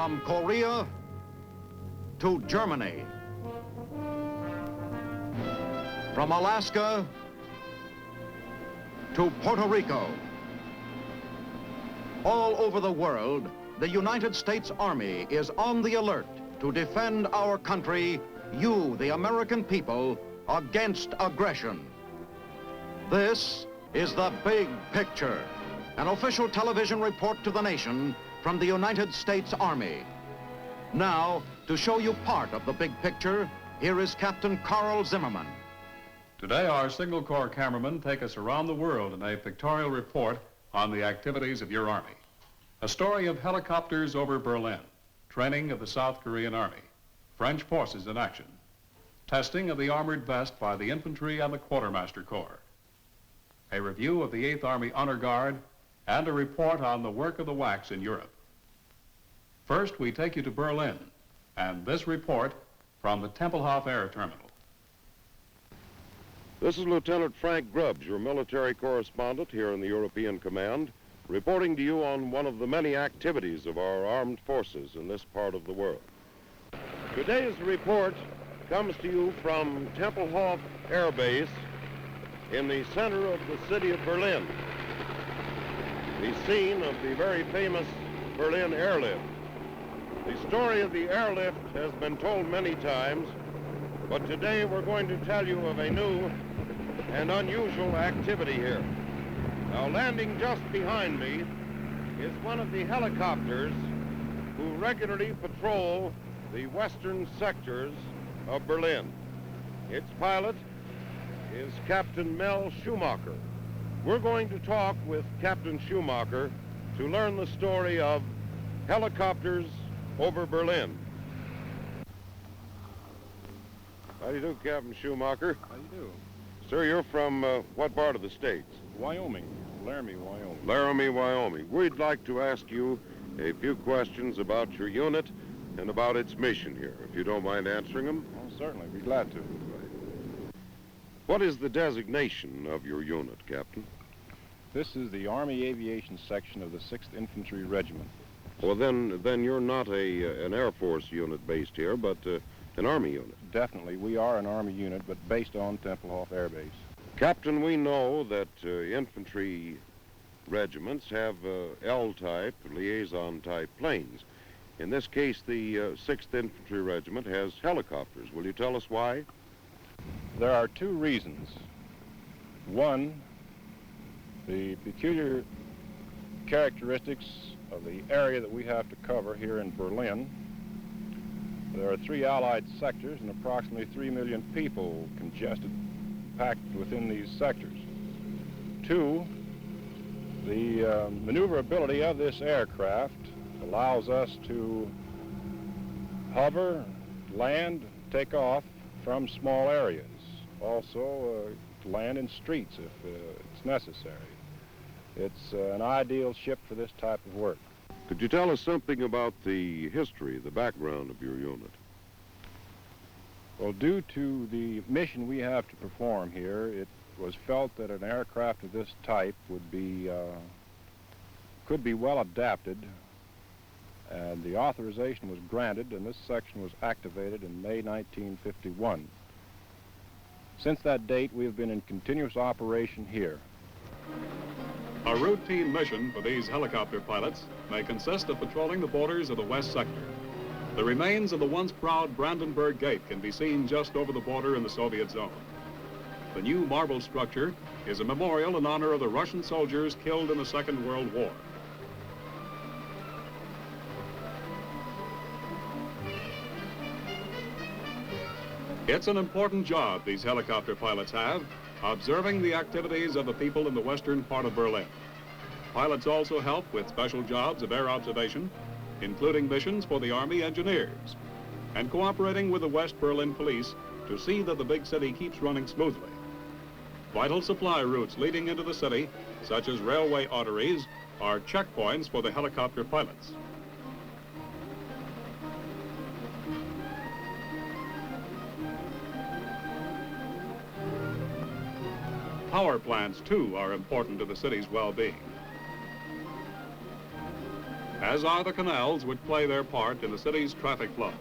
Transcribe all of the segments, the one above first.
from Korea to Germany, from Alaska to Puerto Rico. All over the world, the United States Army is on the alert to defend our country, you, the American people, against aggression. This is The Big Picture, an official television report to the nation from the United States Army. Now, to show you part of the big picture, here is Captain Carl Zimmerman. Today, our Signal Corps cameramen take us around the world in a pictorial report on the activities of your Army. A story of helicopters over Berlin, training of the South Korean Army, French forces in action, testing of the armored vest by the Infantry and the Quartermaster Corps, a review of the 8th Army Honor Guard, and a report on the work of the WACs in Europe. First, we take you to Berlin, and this report from the Tempelhof Air Terminal. This is Lieutenant Frank Grubbs, your military correspondent here in the European Command, reporting to you on one of the many activities of our armed forces in this part of the world. Today's report comes to you from Tempelhof Air Base in the center of the city of Berlin, the scene of the very famous Berlin airlift. The story of the airlift has been told many times, but today we're going to tell you of a new and unusual activity here. Now, landing just behind me is one of the helicopters who regularly patrol the western sectors of Berlin. Its pilot is Captain Mel Schumacher. We're going to talk with Captain Schumacher to learn the story of helicopters over Berlin. How do you do, Captain Schumacher? How do you do? Sir, you're from what part of the States? Wyoming, Laramie, Wyoming. Laramie, Wyoming. We'd like to ask you a few questions about your unit and about its mission here, if you don't mind answering them. Oh, certainly, be glad to. What is the designation of your unit, Captain? This is the Army Aviation Section of the 6th Infantry Regiment. Well, then you're not an Air Force unit based here, but an Army unit. Definitely, we are an Army unit, but based on Tempelhof Air Base. Captain, we know that infantry regiments have L-type, liaison-type planes. In this case, the 6th Infantry Regiment has helicopters. Will you tell us why? There are two reasons. One, the peculiar characteristics of the area that we have to cover here in Berlin. There are 3 Allied sectors and approximately 3 million people congested, packed within these sectors. 2, the maneuverability of this aircraft allows us to hover, land, take off from small areas. Also, to land in streets if it's necessary. It's an ideal ship for this type of work. Could you tell us something about the history, the background of your unit? Well, due to the mission we have to perform here, it was felt that an aircraft of this type would be, could be well adapted, and the authorization was granted, and this section was activated in May 1951. Since that date, we have been in continuous operation here. A routine mission for these helicopter pilots may consist of patrolling the borders of the West Sector. The remains of the once proud Brandenburg Gate can be seen just over the border in the Soviet zone. The new marble structure is a memorial in honor of the Russian soldiers killed in the Second World War. It's an important job these helicopter pilots have, observing the activities of the people in the western part of Berlin. Pilots also help with special jobs of air observation, including missions for the Army engineers, and cooperating with the West Berlin police to see that the big city keeps running smoothly. Vital supply routes leading into the city, such as railway arteries, are checkpoints for the helicopter pilots. Power plants, too, are important to the city's well-being. as are the canals which play their part in the city's traffic flow.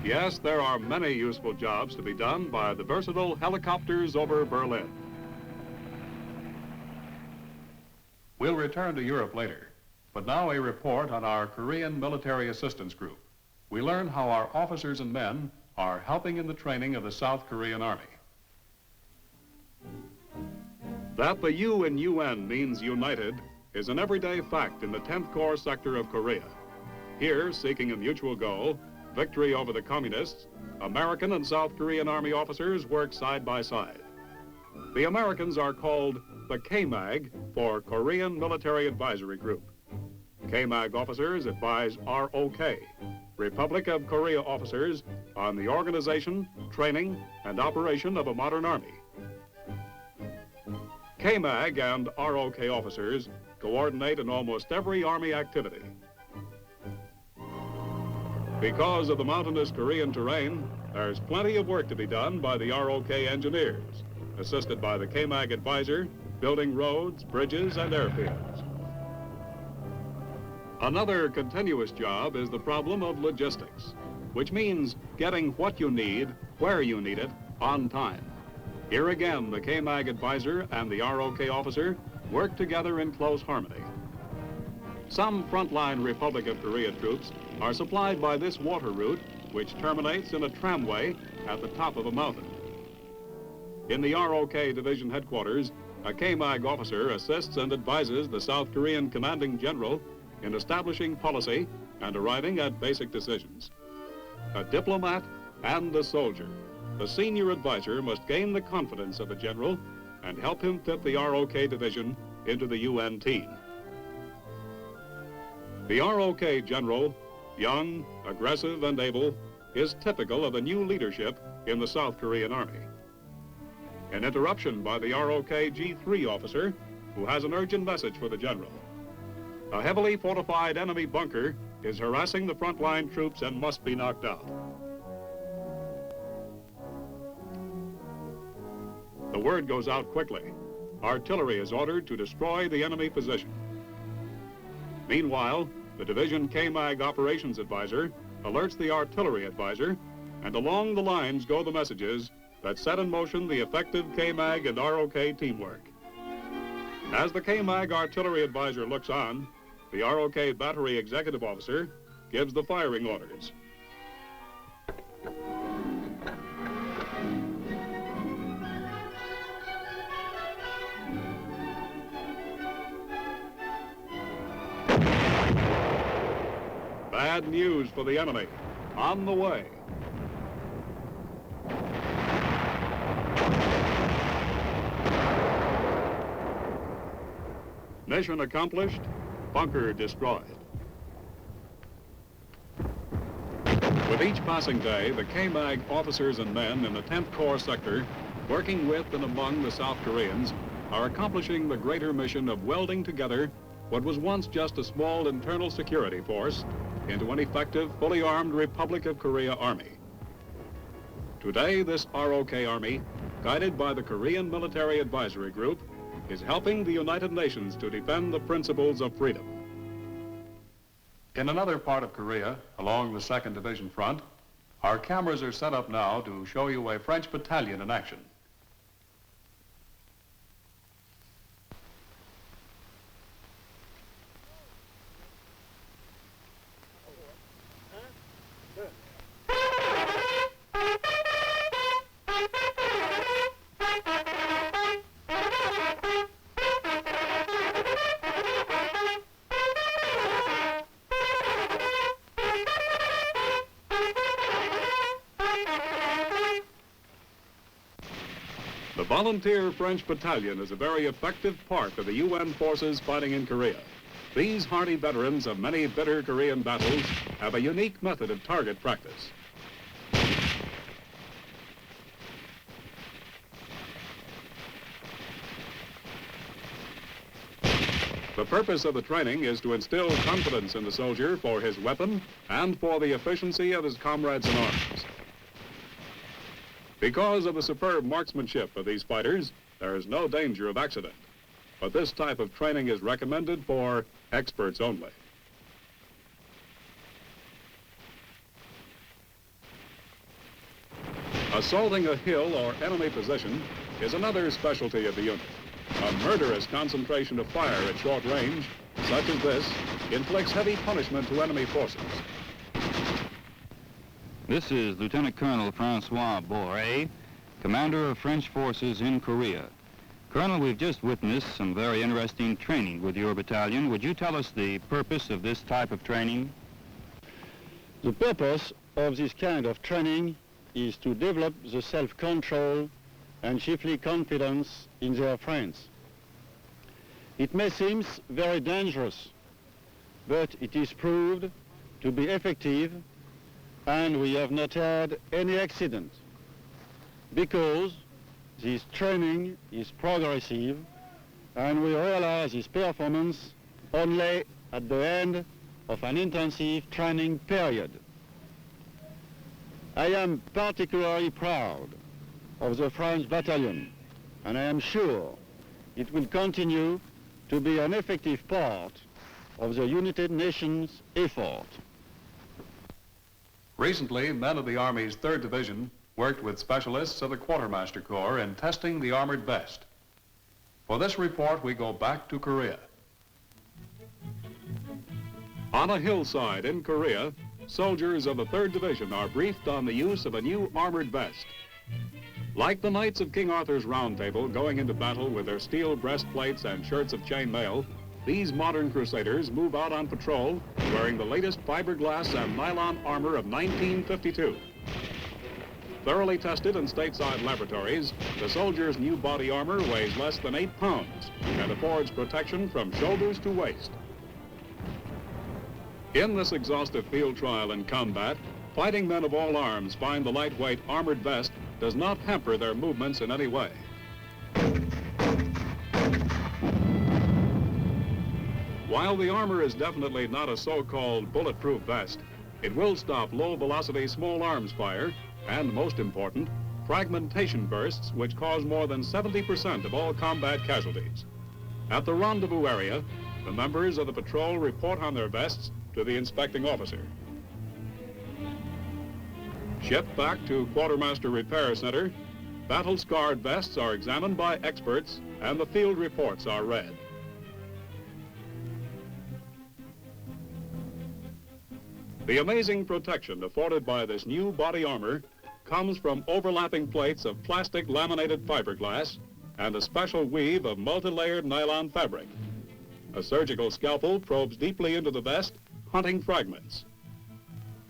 Yes, there are many useful jobs to be done by the versatile helicopters over Berlin. We'll return to Europe later, but now a report on our Korean Military Assistance Group. We learn how our officers and men are helping in the training of the South Korean Army. That the U in UN means united is an everyday fact in the 10th Corps sector of Korea. Here, seeking a mutual goal, victory over the communists, American and South Korean Army officers work side by side. The Americans are called the KMAG, for Korean Military Advisory Group. KMAG officers advise ROK, Republic of Korea officers, on the organization, training, and operation of a modern army. KMAG and ROK officers coordinate in almost every Army activity. Because of the mountainous Korean terrain, there's plenty of work to be done by the ROK engineers, assisted by the KMAG advisor, building roads, bridges, and airfields. Another continuous job is the problem of logistics, which means getting what you need, where you need it, on time. Here again, the KMAG advisor and the ROK officer work together in close harmony. Some frontline Republic of Korea troops are supplied by this water route, which terminates in a tramway at the top of a mountain. In the ROK Division headquarters, a KMAG officer assists and advises the South Korean commanding general in establishing policy and arriving at basic decisions. A diplomat and a soldier, the senior advisor must gain the confidence of the general and help him fit the ROK division into the UN team. The ROK general, young, aggressive, and able, is typical of the new leadership in the South Korean Army. An interruption by the ROK G3 officer, who has an urgent message for the general. A heavily fortified enemy bunker is harassing the frontline troops and must be knocked out. The word goes out quickly. Artillery is ordered to destroy the enemy position. Meanwhile, the division KMAG operations advisor alerts the artillery advisor, and along the lines go the messages that set in motion the effective KMAG and ROK teamwork. As the KMAG artillery advisor looks on, the ROK battery executive officer gives the firing orders. Bad news for the enemy. On the way. Mission accomplished, bunker destroyed. With each passing day, the KMAG officers and men in the 10th Corps sector, working with and among the South Koreans, are accomplishing the greater mission of welding together what was once just a small internal security force into an effective, fully armed Republic of Korea Army. Today, this ROK Army, guided by the Korean Military Advisory Group, is helping the United Nations to defend the principles of freedom. In another part of Korea, along the 2nd Division front, our cameras are set up now to show you a French battalion in action. The volunteer French battalion is a very effective part of the UN forces fighting in Korea. These hardy veterans of many bitter Korean battles have a unique method of target practice. The purpose of the training is to instill confidence in the soldier for his weapon and for the efficiency of his comrades in arms. Because of the superb marksmanship of these fighters, there is no danger of accident. But this type of training is recommended for experts only. Assaulting a hill or enemy position is another specialty of the unit. A murderous concentration of fire at short range, such as this, inflicts heavy punishment to enemy forces. This is Lieutenant Colonel Francois Boré, commander of French forces in Korea. Colonel, we've just witnessed some very interesting training with your battalion. Would you tell us the purpose of this type of training? The purpose of this kind of training is to develop the self-control and chiefly confidence in their friends. It may seem very dangerous, but it is proved to be effective, and we have not had any accident because this training is progressive and we realize its performance only at the end of an intensive training period. I am particularly proud of the French Battalion, and I am sure it will continue to be an effective part of the United Nations effort. Recently, men of the Army's 3rd Division worked with specialists of the Quartermaster Corps in testing the armored vest. For this report, we go back to Korea. On a hillside in Korea, soldiers of the 3rd Division are briefed on the use of a new armored vest. Like the Knights of King Arthur's Round Table going into battle with their steel breastplates and shirts of chainmail, these modern crusaders move out on patrol wearing the latest fiberglass and nylon armor of 1952. Thoroughly tested in stateside laboratories, the soldiers' new body armor weighs less than 8 pounds and affords protection from shoulders to waist. In this exhaustive field trial and combat, fighting men of all arms find the lightweight armored vest does not hamper their movements in any way. While the armor is definitely not a so-called bulletproof vest, it will stop low-velocity small arms fire and, most important, fragmentation bursts which cause more than 70% of all combat casualties. At the rendezvous area, the members of the patrol report on their vests to the inspecting officer. Shipped back to Quartermaster Repair Center, battle-scarred vests are examined by experts and the field reports are read. The amazing protection afforded by this new body armor comes from overlapping plates of plastic laminated fiberglass and a special weave of multi-layered nylon fabric. A surgical scalpel probes deeply into the vest, hunting fragments.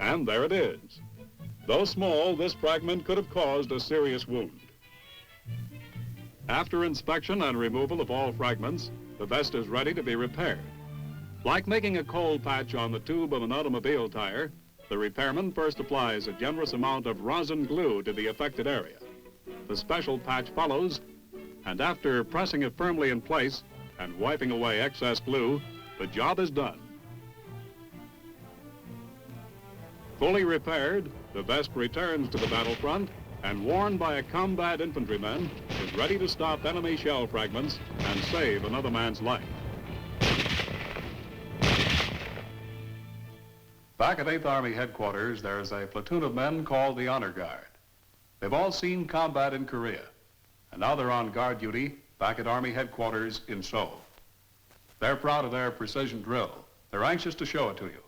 And there it is. Though small, this fragment could have caused a serious wound. After inspection and removal of all fragments, the vest is ready to be repaired. Like making a cold patch on the tube of an automobile tire, the repairman first applies a generous amount of rosin glue to the affected area. The special patch follows, and after pressing it firmly in place and wiping away excess glue, the job is done. Fully repaired, the vest returns to the battlefront and worn by a combat infantryman is ready to stop enemy shell fragments and save another man's life. Back at 8th Army headquarters, there's a platoon of men called the Honor Guard. They've all seen combat in Korea, and now they're on guard duty back at Army headquarters in Seoul. They're proud of their precision drill. They're anxious to show it to you.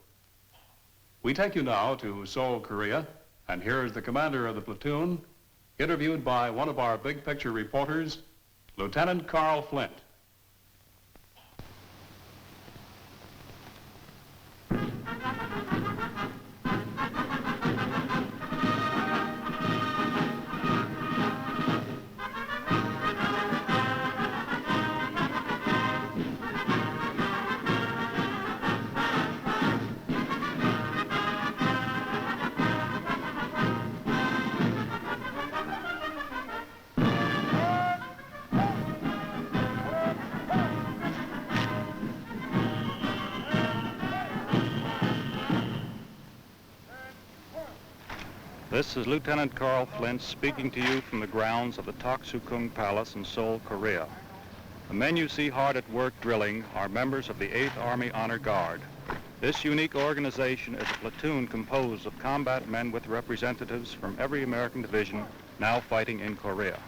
We take you now to Seoul, Korea, and here is the commander of the platoon, interviewed by one of our big picture reporters, Lieutenant Carl Flint. This is Lieutenant Carl Flint speaking to you from the grounds of the Toksukung Palace in Seoul, Korea. The men you see hard at work drilling are members of the 8th Army Honor Guard. This unique organization is a platoon composed of combat men with representatives from every American division now fighting in Korea.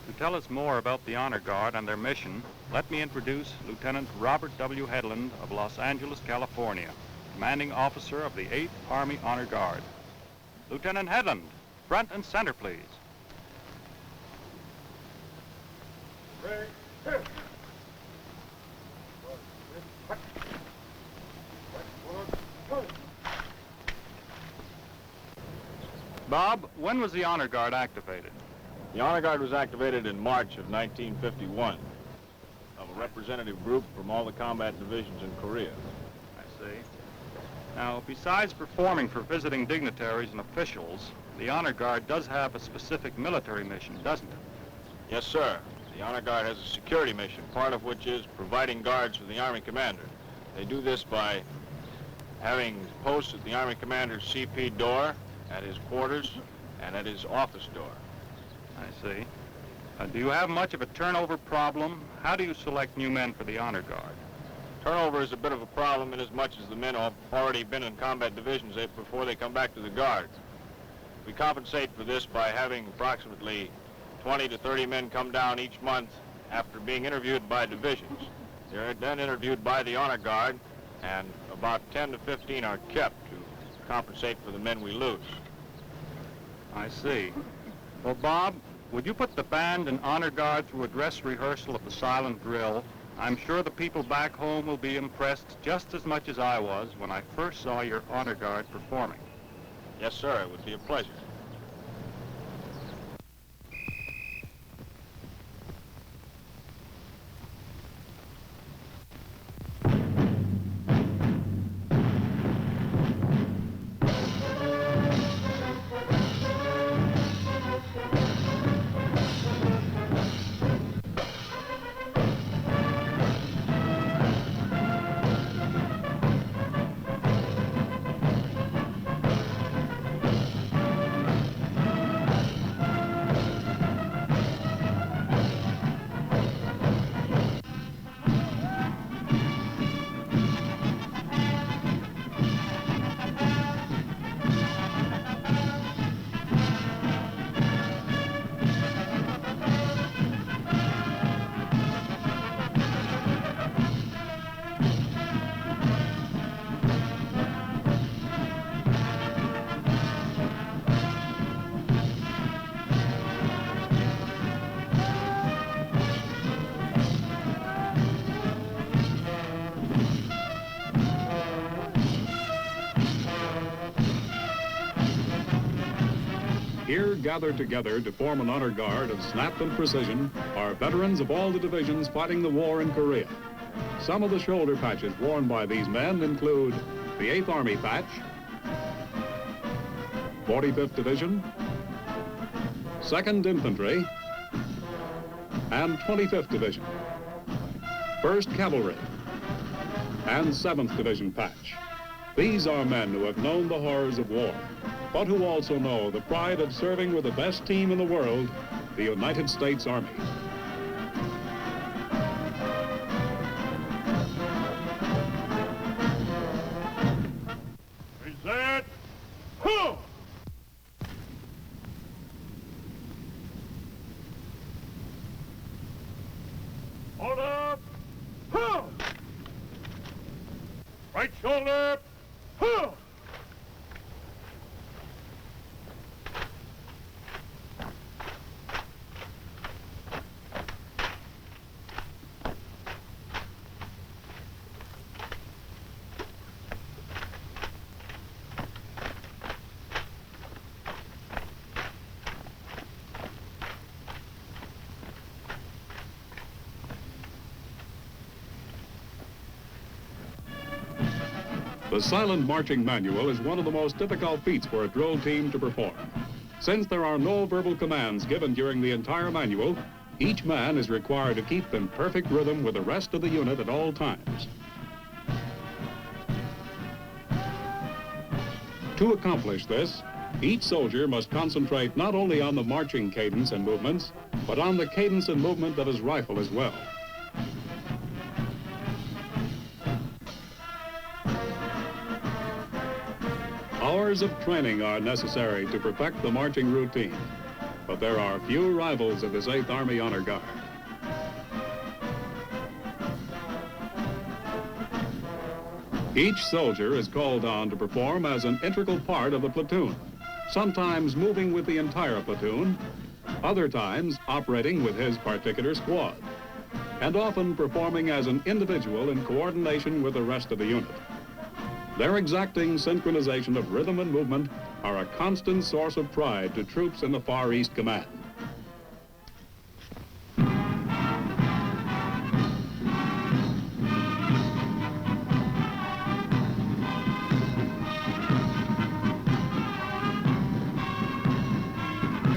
To tell us more about the Honor Guard and their mission, let me introduce Lieutenant Robert W. Headland of Los Angeles, California, commanding officer of the 8th Army Honor Guard. Lieutenant Headland, front and center, please. Bob, when was the Honor Guard activated? The Honor Guard was activated in March of 1951 of a representative group from all the combat divisions in Korea. I see. Now, besides performing for visiting dignitaries and officials, the Honor Guard does have a specific military mission, doesn't it? Yes, sir. The Honor Guard has a security mission, part of which is providing guards for the Army Commander. They do this by having posts at the Army Commander's CP door, at his quarters, and at his office door. I see. Do you have much of a turnover problem? How do you select new men for the Honor Guard? Turnover is a bit of a problem inasmuch as the men have already been in combat divisions before they come back to the Guard. We compensate for this by having approximately 20 to 30 men come down each month after being interviewed by divisions. They're then interviewed by the Honor Guard, and about 10 to 15 are kept to compensate for the men we lose. I see. Well, Bob, would you put the band and Honor Guard through a dress rehearsal of the silent drill? I'm sure the people back home will be impressed just as much as I was when I first saw your Honor Guard performing. Yes, sir, it would be a pleasure. Here, gathered together to form an honor guard of snap and precision, are veterans of all the divisions fighting the war in Korea. Some of the shoulder patches worn by these men include the 8th Army patch, 45th Division, 2nd Infantry, and 25th Division, 1st Cavalry, and 7th Division patch. These are men who have known the horrors of war, but who also know the pride of serving with the best team in the world, the United States Army. Present. Huh! Hold up. Huh! Right shoulder. Huh! The silent marching manual is one of the most difficult feats for a drill team to perform. Since there are no verbal commands given during the entire manual, each man is required to keep in perfect rhythm with the rest of the unit at all times. To accomplish this, each soldier must concentrate not only on the marching cadence and movements, but on the cadence and movement of his rifle as well. Hours of training are necessary to perfect the marching routine, but there are few rivals of this 8th Army Honor Guard. Each soldier is called on to perform as an integral part of the platoon, sometimes moving with the entire platoon, other times operating with his particular squad, and often performing as an individual in coordination with the rest of the unit. Their exacting synchronization of rhythm and movement are a constant source of pride to troops in the Far East Command.